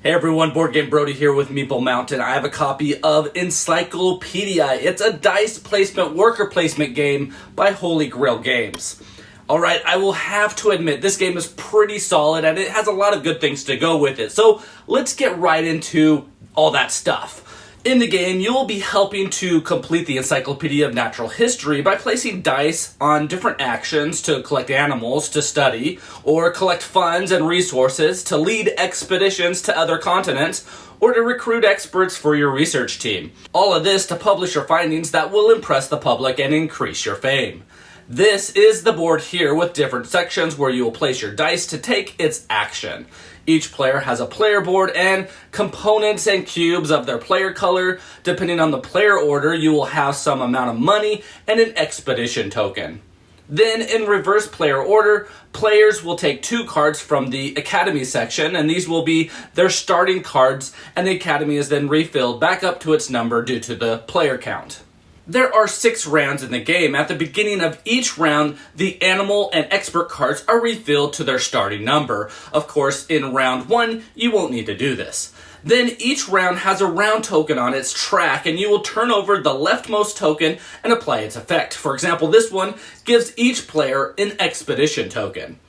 Hey everyone, Boardgame Brody here with Meeple Mountain. I have a copy of Encyclopedia. It's a dice placement, worker placement game by Holy Grail Games. Alright, I will have to admit, this game is pretty solid and it has a lot of good things to go with it. So let's get right into all that stuff. In the game, you will be helping to complete the Encyclopedia of Natural History by placing dice on different actions to collect animals to study, or collect funds and resources to lead expeditions to other continents, or to recruit experts for your research team. All of this to publish your findings that will impress the public and increase your fame. This is the board here with different sections where you will place your dice to take its action. Each player has a player board and components and cubes of their player color. Depending on the player order, you will have some amount of money and an expedition token. Then, in reverse player order, players will take 2 cards from the Academy section, and these will be their starting cards, and the Academy is then refilled back up to its number due to the player count. There are 6 rounds in the game. At the beginning of each round, the animal and expert cards are refilled to their starting number. Of course, in round 1, you won't need to do this. Then each round has a round token on its track, and you will turn over the leftmost token and apply its effect. For example, this one gives each player an expedition token.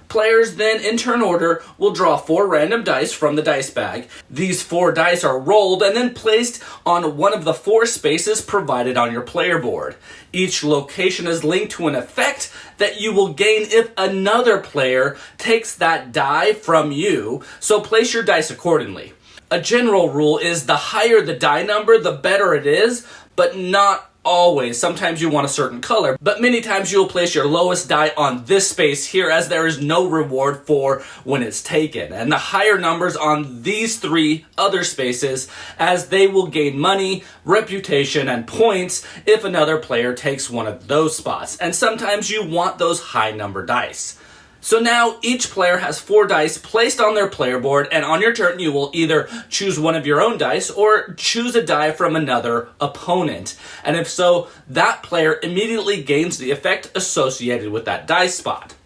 Players then, in turn order, will draw 4 random dice from the dice bag. These 4 dice are rolled and then placed on one of the 4 spaces provided on your player board. Each location is linked to an effect that you will gain if another player takes that die from you, so place your dice accordingly. A general rule is the higher the die number, the better it is, but not always. Sometimes you want a certain color, but many times you'll place your lowest die on this space here, as there is no reward for when it's taken. And the higher numbers on these 3 other spaces, as they will gain money, reputation, and points if another player takes one of those spots. And sometimes you want those high number dice. So now each player has 4 dice placed on their player board, and on your turn you will either choose one of your own dice or choose a die from another opponent. And if so, that player immediately gains the effect associated with that dice spot.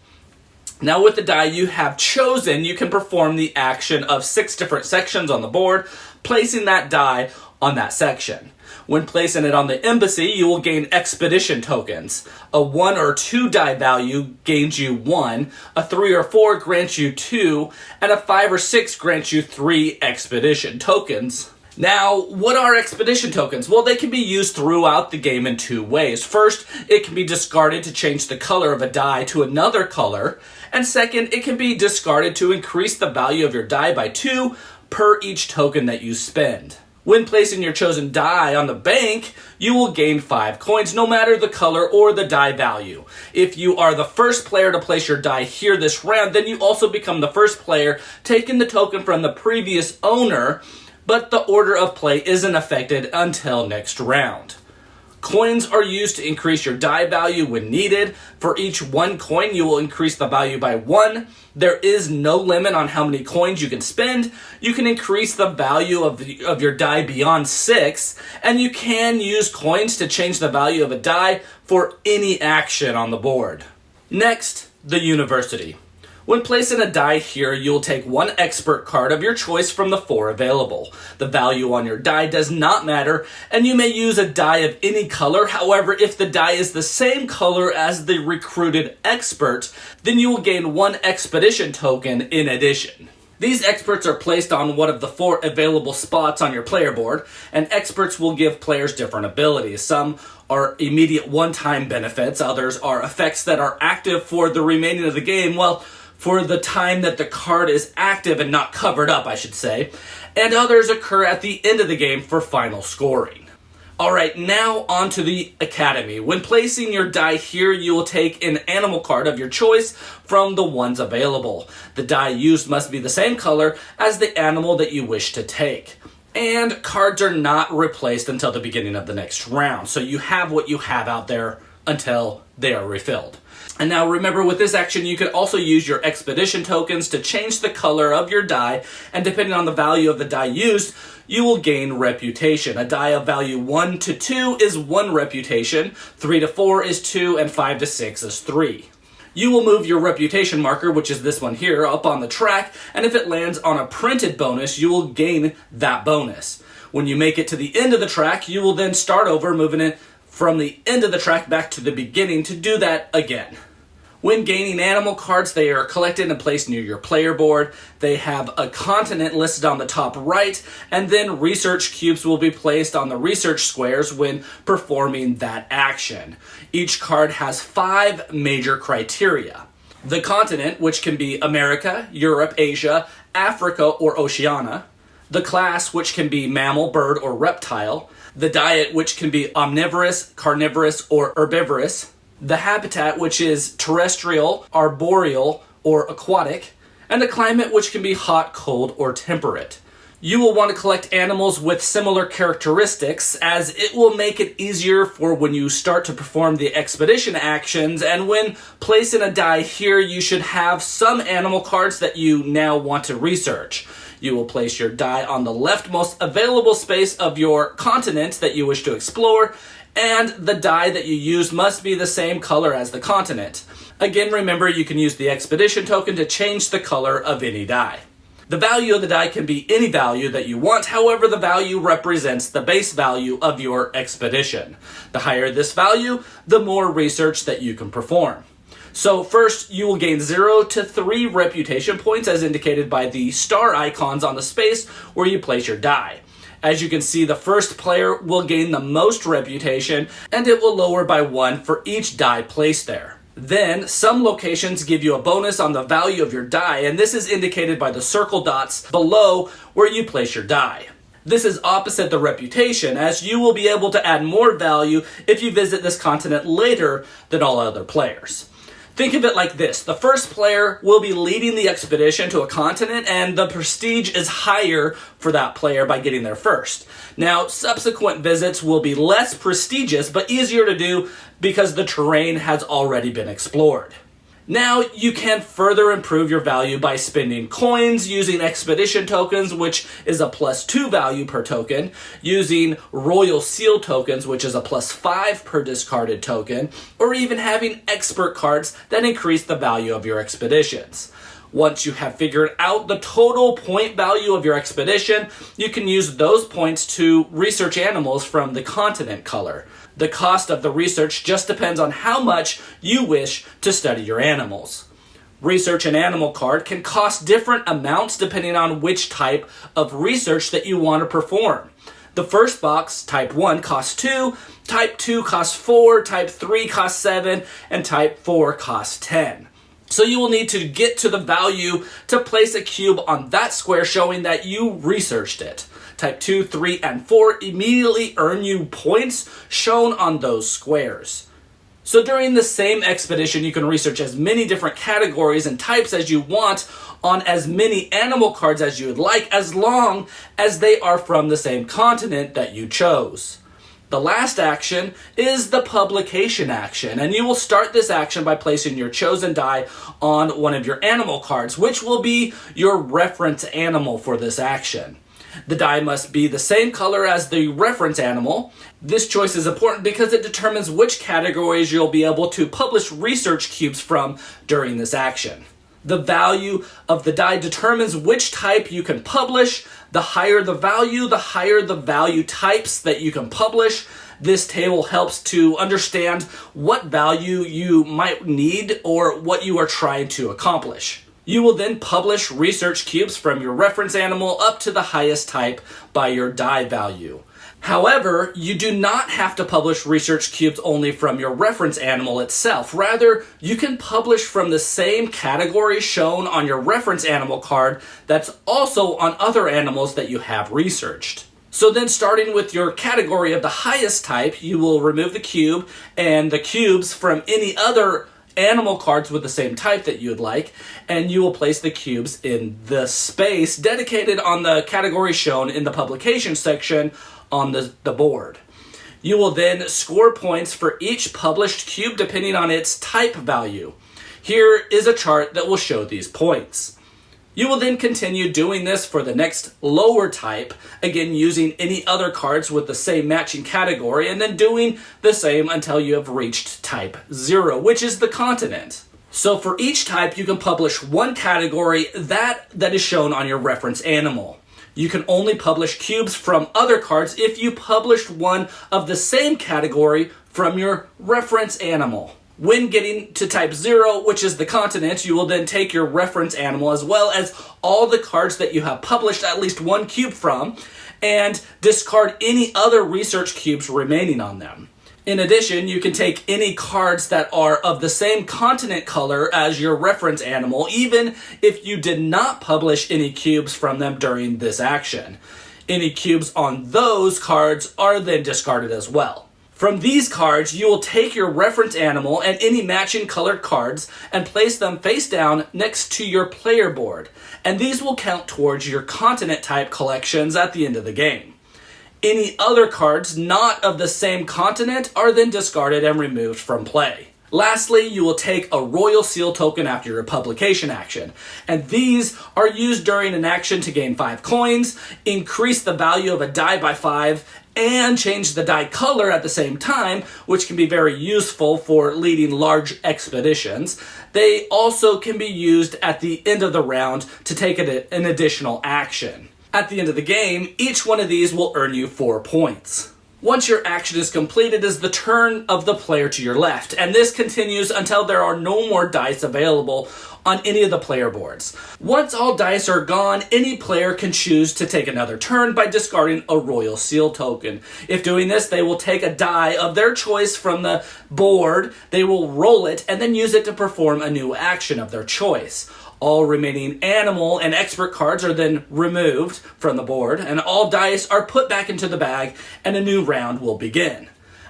Now with the die you have chosen, you can perform the action of 6 different sections on the board, placing that die on that section. When placing it on the embassy, you will gain expedition tokens. A 1 or 2 die value gains you 1, a 3 or 4 grants you 2, and a 5 or 6 grants you 3 expedition tokens. Now, what are expedition tokens? Well, they can be used throughout the game in 2 ways. First, it can be discarded to change the color of a die to another color. And second, it can be discarded to increase the value of your die by 2 per each token that you spend. When placing your chosen die on the bank, you will gain 5 coins, no matter the color or the die value. If you are the first player to place your die here this round, then you also become the first player taking the token from the previous owner, but the order of play isn't affected until next round. Coins are used to increase your die value when needed. For each 1 coin, you will increase the value by 1. There is no limit on how many coins you can spend. You can increase the value of your die beyond 6, and you can use coins to change the value of a die for any action on the board. Next, the university. When placing a die here, you'll take 1 expert card of your choice from the 4 available. The value on your die does not matter, and you may use a die of any color. However, if the die is the same color as the recruited expert, then you will gain 1 expedition token in addition. These experts are placed on one of the 4 available spots on your player board, and experts will give players different abilities. Some are immediate one-time benefits, others are effects that are active for the remaining of the game, well, for the time that the card is active and not covered up, I should say, and others occur at the end of the game for final scoring. Alright, now on to the Academy. When placing your die here, you will take an animal card of your choice from the ones available. The die used must be the same color as the animal that you wish to take. And cards are not replaced until the beginning of the next round, so you have what you have out there until they are refilled. And now remember, with this action, you can also use your expedition tokens to change the color of your die, and depending on the value of the die used, you will gain reputation. A die of value 1 to 2 is 1 reputation, 3 to 4 is 2, and 5 to 6 is 3. You will move your reputation marker, which is this one here, up on the track, and if it lands on a printed bonus, you will gain that bonus. When you make it to the end of the track, you will then start over, moving it from the end of the track back to the beginning to do that again. When gaining animal cards, they are collected and placed near your player board. They have a continent listed on the top right, and then research cubes will be placed on the research squares when performing that action. Each card has 5 major criteria. The continent, which can be America, Europe, Asia, Africa, or Oceania. The class, which can be mammal, bird, or reptile. The diet, which can be omnivorous, carnivorous, or herbivorous. The habitat, which is terrestrial, arboreal, or aquatic, and the climate, which can be hot, cold, or temperate. You will want to collect animals with similar characteristics, as it will make it easier for when you start to perform the expedition actions, and when placing a die here, you should have some animal cards that you now want to research. You will place your die on the leftmost available space of your continent that you wish to explore, and the die that you use must be the same color as the continent. Again, remember, you can use the expedition token to change the color of any die. The value of the die can be any value that you want, however, the value represents the base value of your expedition. The higher this value, the more research that you can perform. So first, you will gain 0 to 3 reputation points as indicated by the star icons on the space where you place your die. As you can see, the first player will gain the most reputation, and it will lower by 1 for each die placed there. Then, some locations give you a bonus on the value of your die, and this is indicated by the circle dots below where you place your die. This is opposite the reputation, as you will be able to add more value if you visit this continent later than all other players. Think of it like this. The first player will be leading the expedition to a continent, and the prestige is higher for that player by getting there first. Now, subsequent visits will be less prestigious, but easier to do because the terrain has already been explored. Now, you can further improve your value by spending coins, using expedition tokens, which is a +2 value per token, using royal seal tokens, which is a +5 per discarded token, or even having expert cards that increase the value of your expeditions. Once you have figured out the total point value of your expedition, you can use those points to research animals from the continent color. The cost of the research just depends on how much you wish to study your animals. Research an animal card can cost different amounts depending on which type of research that you want to perform. The first box, type 1, costs 2, type 2 costs 4, type 3 costs 7, and type 4 costs 10. So you will need to get to the value to place a cube on that square showing that you researched it. Type 2, 3, and 4 immediately earn you points shown on those squares. So during the same expedition, you can research as many different categories and types as you want on as many animal cards as you would like, as long as they are from the same continent that you chose. The last action is the publication action, and you will start this action by placing your chosen die on one of your animal cards, which will be your reference animal for this action. The die must be the same color as the reference animal. This choice is important because it determines which categories you'll be able to publish research cubes from during this action. The value of the die determines which type you can publish. The higher the value types that you can publish. This table helps to understand what value you might need or what you are trying to accomplish. You will then publish research cubes from your reference animal up to the highest type by your die value. However, you do not have to publish research cubes only from your reference animal itself. Rather, you can publish from the same category shown on your reference animal card that's also on other animals that you have researched. So then, starting with your category of the highest type, you will remove the cube and the cubes from any other animal cards with the same type that you would like, and you will place the cubes in the space dedicated on the category shown in the publication section on the board. You will then score points for each published cube depending on its type value. Here is a chart that will show these points. You will then continue doing this for the next lower type, again using any other cards with the same matching category, and then doing the same until you have reached type 0, which is the continent. So for each type, you can publish one category that is shown on your reference animal. You can only publish cubes from other cards if you published one of the same category from your reference animal. When getting to type 0, which is the continent, you will then take your reference animal as well as all the cards that you have published at least one cube from and discard any other research cubes remaining on them. In addition, you can take any cards that are of the same continent color as your reference animal, even if you did not publish any cubes from them during this action. Any cubes on those cards are then discarded as well. From these cards, you will take your reference animal and any matching colored cards and place them face down next to your player board, and these will count towards your continent type collections at the end of the game. Any other cards not of the same continent are then discarded and removed from play. Lastly, you will take a royal seal token after your publication action, and these are used during an action to gain 5 coins, increase the value of a die by 5, and change the die color at the same time, which can be very useful for leading large expeditions. They also can be used at the end of the round to take an additional action. At the end of the game, each one of these will earn you 4 points. Once your action is completed, it is the turn of the player to your left, and this continues until there are no more dice available on any of the player boards. Once all dice are gone, any player can choose to take another turn by discarding a royal seal token. If doing this, they will take a die of their choice from the board, they will roll it, and then use it to perform a new action of their choice. All remaining animal and expert cards are then removed from the board, and all dice are put back into the bag, and a new round will begin.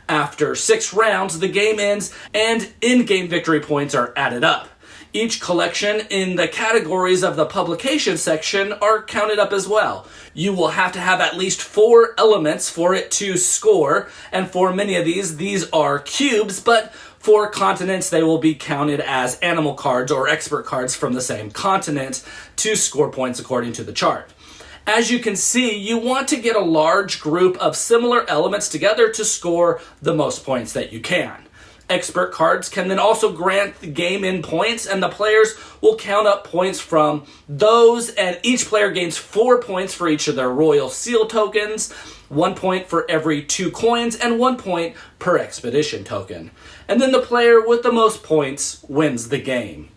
After 6 rounds, the game ends, and in-game victory points are added up. Each collection in the categories of the publication section are counted up as well. You will have to have at least 4 elements for it to score, and for many of these are cubes, but for continents, they will be counted as animal cards or expert cards from the same continent to score points according to the chart. As you can see, you want to get a large group of similar elements together to score the most points that you can. Expert cards can then also grant the game in points, and the players will count up points from those, and each player gains 4 points for each of their royal seal tokens, 1 point for every 2 coins, and 1 point per expedition token. And then the player with the most points wins the game.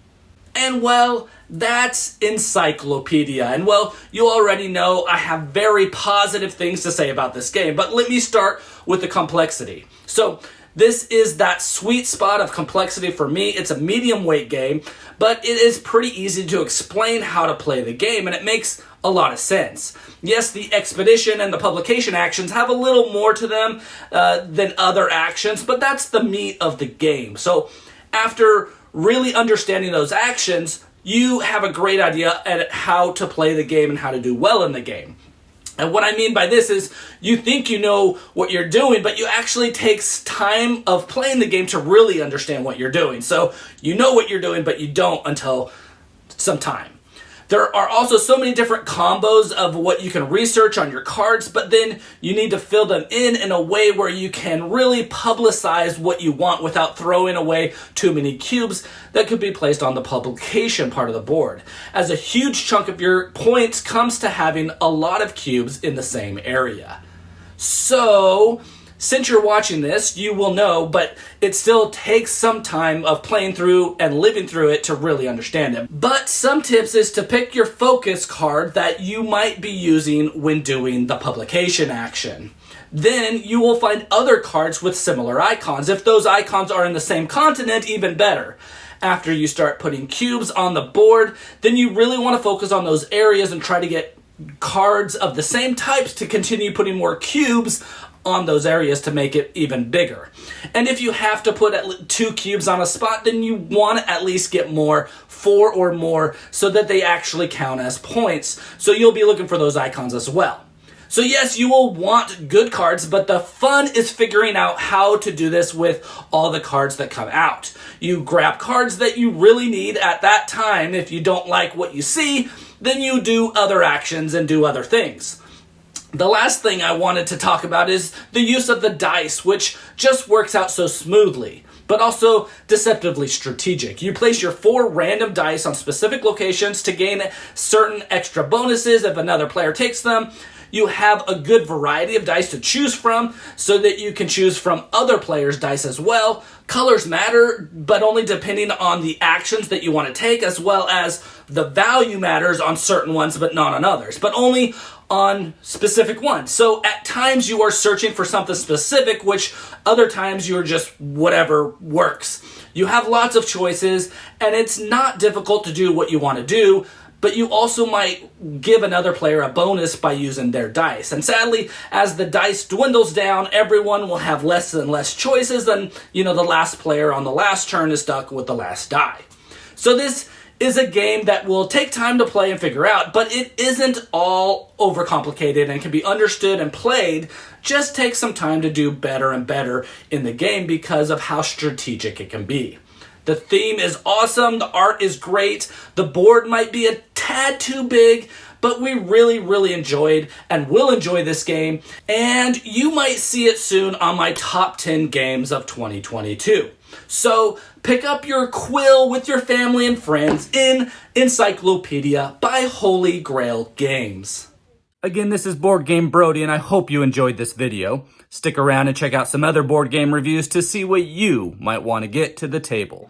And well, that's Encyclopedia. And well, you already know I have very positive things to say about this game, but let me start with the complexity. So, this is that sweet spot of complexity for me. It's a medium weight game, but it is pretty easy to explain how to play the game, and it makes a lot of sense. Yes, the expedition and the publication actions have a little more to them than other actions, but that's the meat of the game. So after really understanding those actions, you have a great idea at how to play the game and how to do well in the game. And what I mean by this is you think you know what you're doing, but you actually takes time of playing the game to really understand what you're doing. So you know what you're doing, but you don't until some time. There are also so many different combos of what you can research on your cards, but then you need to fill them in a way where you can really publicize what you want without throwing away too many cubes that could be placed on the publication part of the board, as a huge chunk of your points comes to having a lot of cubes in the same area. So, since you're watching this, you will know, but it still takes some time of playing through and living through it to really understand it. But some tips is to pick your focus card that you might be using when doing the publication action. Then you will find other cards with similar icons. If those icons are in the same continent, even better. After you start putting cubes on the board, then you really want to focus on those areas and try to get cards of the same types to continue putting more cubes on those areas to make it even bigger. And if you have to put 2 cubes on a spot, then you want to at least get 4 or more, so that they actually count as points. So you'll be looking for those icons as well. So yes, you will want good cards, but the fun is figuring out how to do this with all the cards that come out. You grab cards that you really need at that time. If you don't like what you see, then you do other actions and do other things. The last thing I wanted to talk about is the use of the dice, which just works out so smoothly. but also deceptively strategic. You place your 4 random dice on specific locations to gain certain extra bonuses if another player takes them. You have a good variety of dice to choose from so that you can choose from other players' dice as well. Colors matter, but only depending on the actions that you want to take, as well as the value matters on certain ones, but not on others, but only on specific ones. So at times you are searching for something specific, which other times you're just whatever works. You have lots of choices, and it's not difficult to do what you want to do, but you also might give another player a bonus by using their dice. And sadly, as the dice dwindles down, everyone will have less and less choices, and the last player on the last turn is stuck with the last die. So this is a game that will take time to play and figure out, but it isn't all overcomplicated and can be understood and played. Just take some time to do better and better in the game because of how strategic it can be. The theme is awesome, the art is great, the board might be a tad too big, but we really enjoyed and will enjoy this game, and you might see it soon on my top 10 games of 2022. So pick up your quill with your family and friends in Encyclopedia by Holy Grail Games. Again, this is Boardgame Brody, and I hope you enjoyed this video. Stick around and check out some other board game reviews to see what you might want to get to the table.